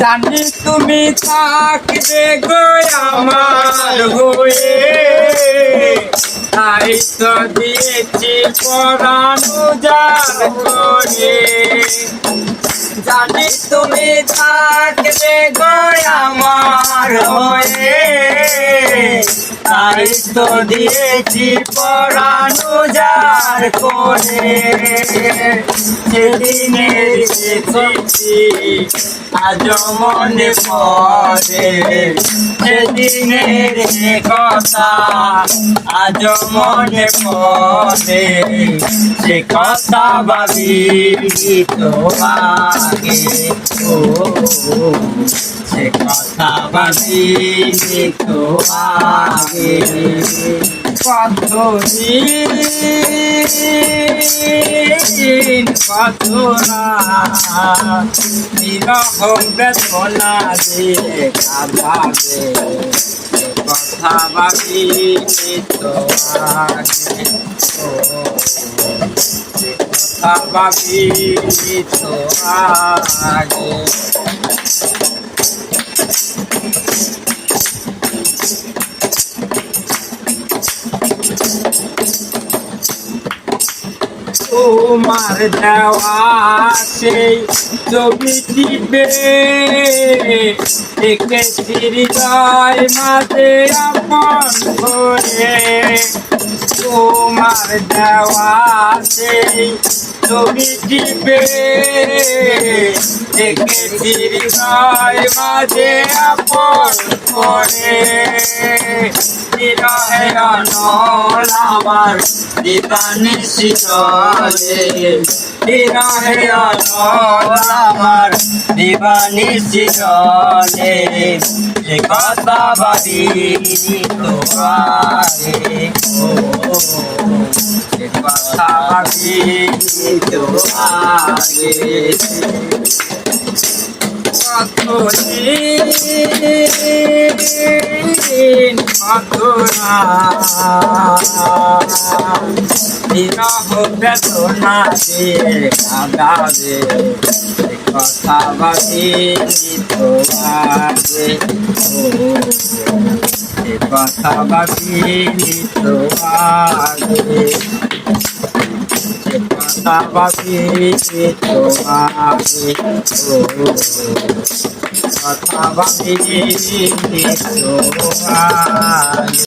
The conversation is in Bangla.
জানি তুমি থাকবে গো আমার হয়ে, তাই তো দিয়েছি পরাণ উজাড় করে। জানি তুমি থাকবে গো আমার হয়ে, তাই তো দিয়েছি পরাণ উজাড় করে। সেদিনের স্মৃতি আজ মনে পড়ে, সেদিনের কথা আজ মনে পড়ে। সে কথা ভাবি তো আগে, ও সে কথা ভাবি তো আগে। কতদিন কত রাত বিরহ বেদনা দিয়ে কাঁদাবে, কথা ভাবি তো আগে, কথা ভাবি তো আগে। তোমার দেওয়া সেই ছবিটিতে দেখেছি হৃদয় মাঝে আপন করে। তোমার দেওয়া সেই ছবিটিতে দেখেছি হৃদয় মাঝে আপন করে। বিরহে অনল আমার দিবানিশি চলে, বিরহে অনল আমার দিবানিশি চলে। সে কথা ভাবি তোমারে, ও সে কথা ভাবি তোমারে। কতদিন কত বিরহ বেদনা দিয়ে কাঁদাবে, কথা ভাবি তো আগে, ও কথা ভাবি তো আগে, কথা ভাবি তো আগে, ও কথা ভাবি তো আগে।